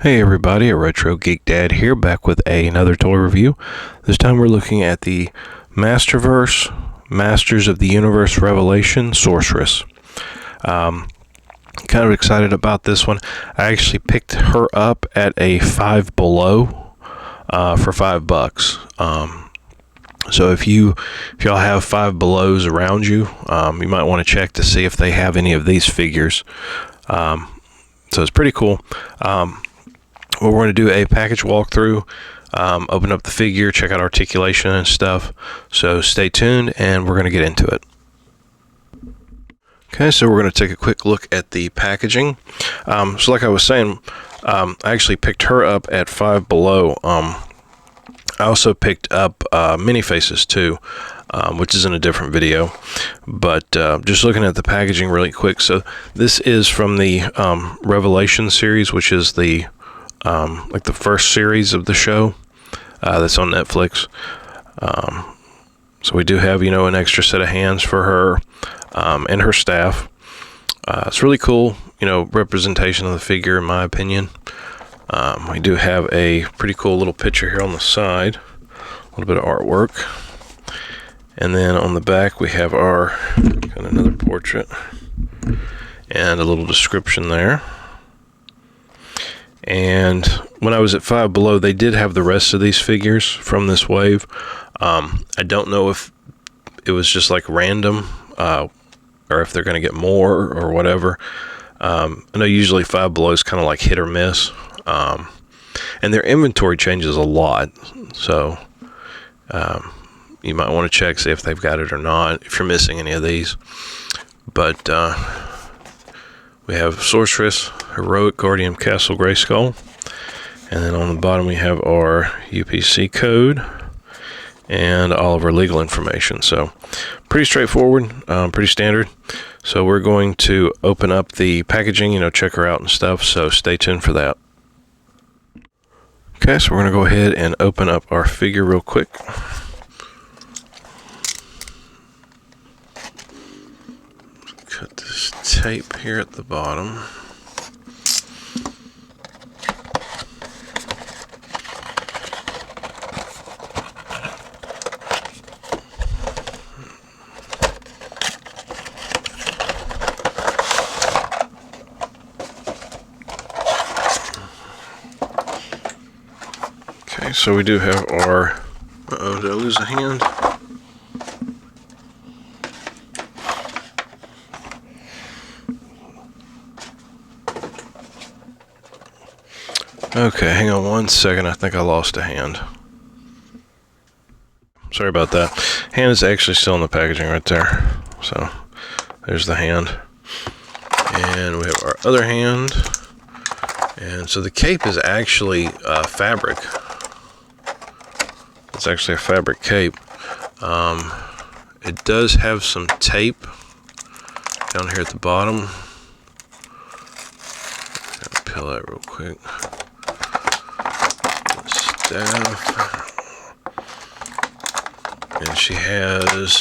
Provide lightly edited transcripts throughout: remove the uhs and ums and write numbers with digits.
Hey everybody, a Retro Geek Dad here, back with another toy review. This time we're looking at the Masterverse Masters of the Universe Revelation Sorceress. Kind of excited about this one. I actually picked her up at a Five Below for $5. So if y'all have Five Belows around you, you might want to check to see if they have any of these figures. So it's pretty cool. We're going to do a package walkthrough, open up the figure, check out articulation and stuff. So stay tuned and we're going to get into it. Okay, so we're going to take a quick look at the packaging. So like I was saying, I actually picked her up at Five Below. I also picked up Mini Faces too, which is in a different video. But just looking at the packaging really quick. So this is from the Revelation series, which is the like the first series of the show that's on Netflix. So we do have, an extra set of hands for her and her staff. It's really cool, representation of the figure, in my opinion. We do have a pretty cool little picture here on the side, a little bit of artwork. And then on the back we have got another portrait and a little description there. And when I was at Five Below, they did have the rest of these figures from this wave. I don't know if it was just like random, or if they're going to get more or whatever. I know usually Five Below is kind of like hit or miss. And their inventory changes a lot. So you might want to check, see if they've got it or not, if you're missing any of these. But we have Sorceress, Heroic Guardian Castle Grayskull. And then on the bottom we have our UPC code and all of our legal information. So pretty straightforward, pretty standard. So we're going to open up the packaging, check her out and stuff. So stay tuned for that. Okay, so we're going to go ahead and open up our figure real quick. Cut this tape here at the bottom. Okay, so we do have our... Uh-oh, did I lose a hand? Okay, hang on one second. I think I lost a hand. Sorry about that. Hand is actually still in the packaging right there. So, there's the hand. And we have our other hand. And so the cape is actually fabric. It's actually a fabric cape. It does have some tape down here at the bottom. Peel that real quick. Staff. And she has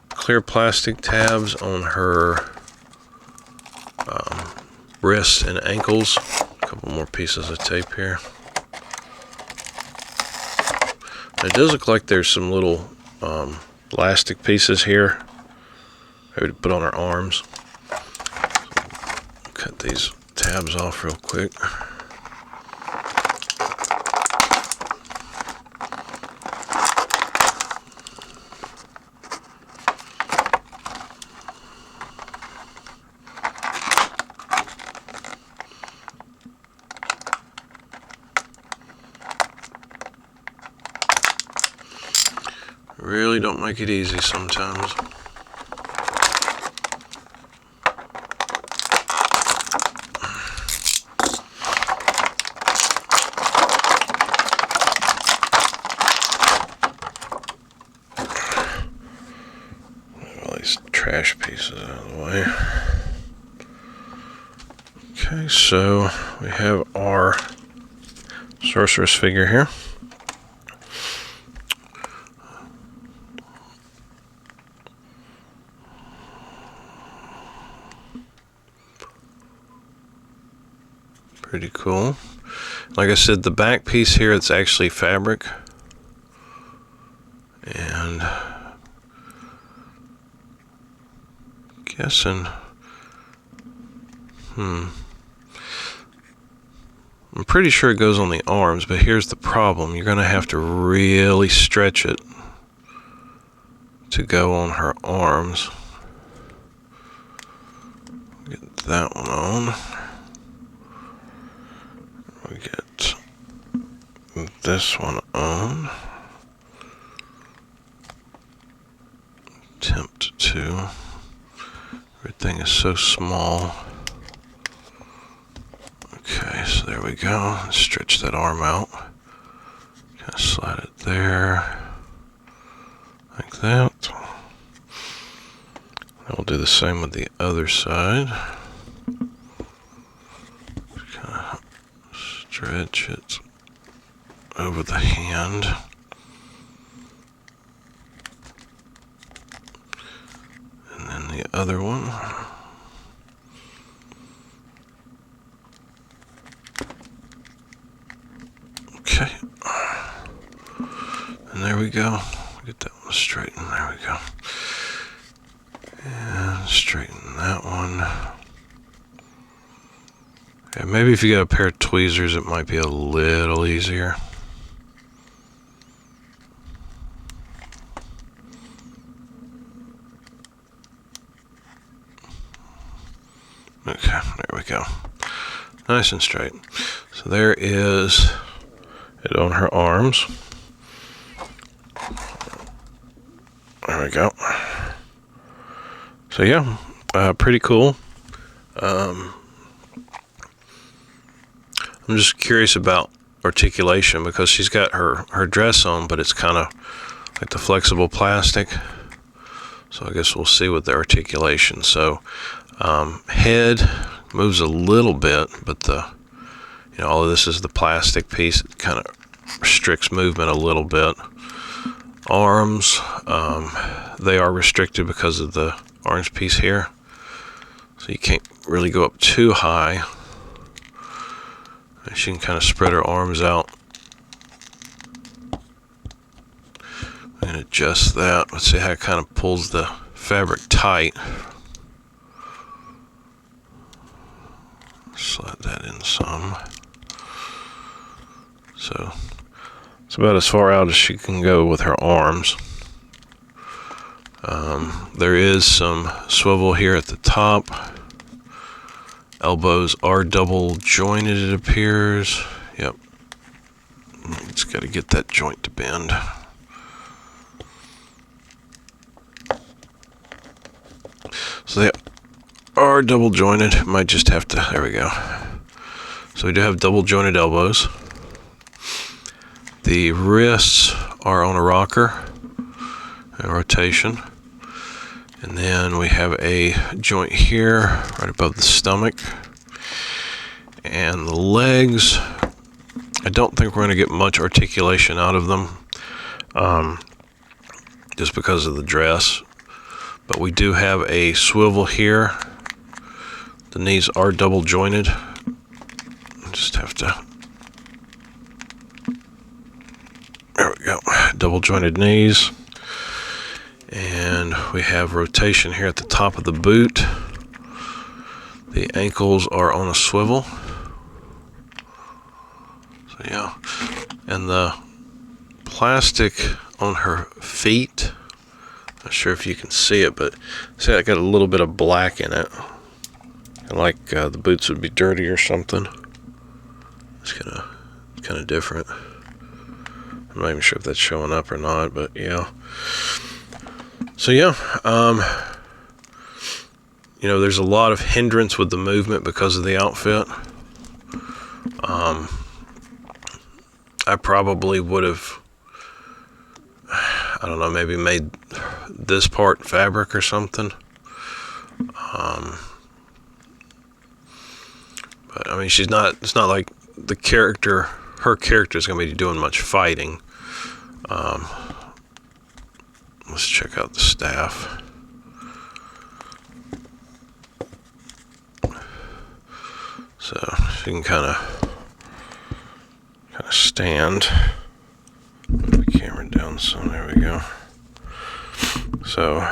clear plastic tabs on her wrists and ankles. A couple more pieces of tape here. It does look like there's some little elastic pieces here. Maybe to put on her arms. Cut these tabs off real quick. Really don't make it easy sometimes. All these trash pieces out of the way. Okay, so we have our Sorceress figure here. Pretty cool. Like I said, the back piece here, it's actually fabric. And guessing, I'm pretty sure it goes on the arms, but here's the problem. You're going to have to really stretch it to go on her arms. Get that one on. We get this one on. Attempt to. Everything is so small. Okay, so there we go. Stretch that arm out. Kind of slide it there. Like that. And we'll do the same with the other side. Kind of stretch it over the hand. And then the other one. Okay. And there we go. Get that one straightened. There we go. And straighten that one. Yeah, maybe if you got a pair of tweezers, it might be a little easier. Okay, there we go. Nice and straight. So there is it on her arms. There we go. So yeah, pretty cool. I'm just curious about articulation because she's got her dress on, but it's kind of like the flexible plastic. So I guess we'll see with the articulation. So head moves a little bit, but all of this is the plastic piece. It kind of restricts movement a little bit. Arms, they are restricted because of the orange piece here. So you can't really go up too high. She can kind of spread her arms out. And adjust that. Let's see how it kind of pulls the fabric tight. Slide that in some. So it's about as far out as she can go with her arms. There is some swivel here at the top. Elbows are double jointed, it appears. Yep. It's got to get that joint to bend. So they are double jointed. Might just have to, there we go. So we do have double jointed elbows. The wrists are on a rocker and rotation. And then we have a joint here right above the stomach. And the legs, I don't think we're going to get much articulation out of them just because of the dress. But we do have a swivel here. The knees are double jointed. Just have to, there we go, double jointed knees. And we have rotation here at the top of the boot. The ankles are on a swivel. So yeah, and the plastic on her feet, not sure if you can see it, but see, I got a little bit of black in it. Like the boots would be dirty or something. It's kind of different. I'm not even sure if that's showing up or not, but yeah. So yeah, there's a lot of hindrance with the movement because of the outfit. I probably would have, I don't know, maybe made this part fabric or something. But I mean, it's not like her character is going to be doing much fighting. Let's check out the staff. So So you can kind of stand. Put the camera down some. There we go. So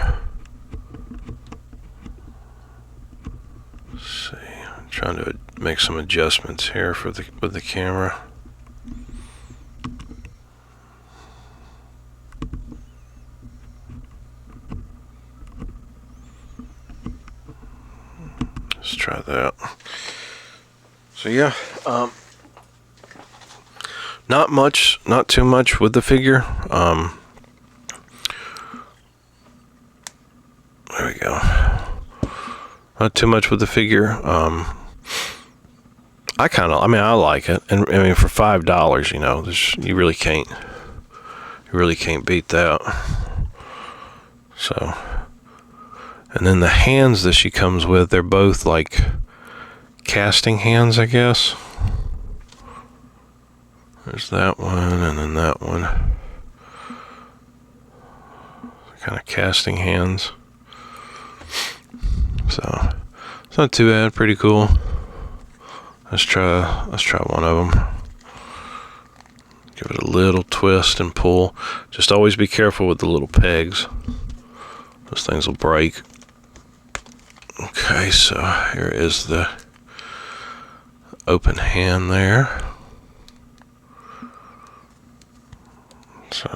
let's see. I'm trying to make some adjustments here with the camera. Let's try that. So yeah, not too much with the figure. There we go. Not too much with the figure. I like it, and I mean for $5, you know, you really can't beat that. So, and then the hands that she comes with, they're both like casting hands, I guess. There's that one, and then that one. Kind of casting hands. So it's not too bad. Pretty cool. Let's try one of them. Give it a little twist and pull. Just always be careful with the little pegs. Those things will break. Okay, so here is the open hand there. So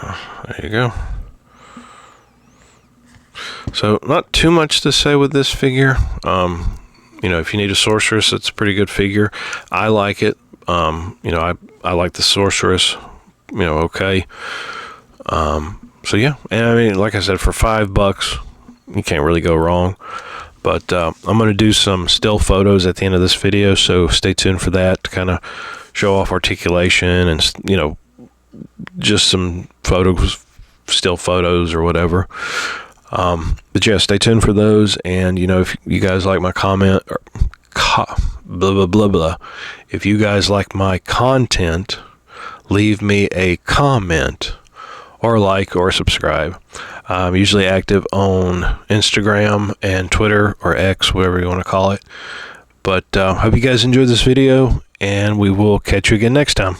there you go. So not too much to say with this figure. You know, if you need a sorceress, it's a pretty good figure. I like it. You know, I like the sorceress. You know, okay. So yeah, and I mean, like I said, for $5, you can't really go wrong. But I'm going to do some still photos at the end of this video, so stay tuned for that to kind of show off articulation and, you know, just some photos, still photos or whatever. But yeah, stay tuned for those. And, you know, if you guys like my comment, or blah, blah, blah, blah. If you guys like my content, leave me a comment or like or subscribe. I'm usually active on Instagram and Twitter or X, whatever you want to call it. But hope you guys enjoyed this video, and we will catch you again next time.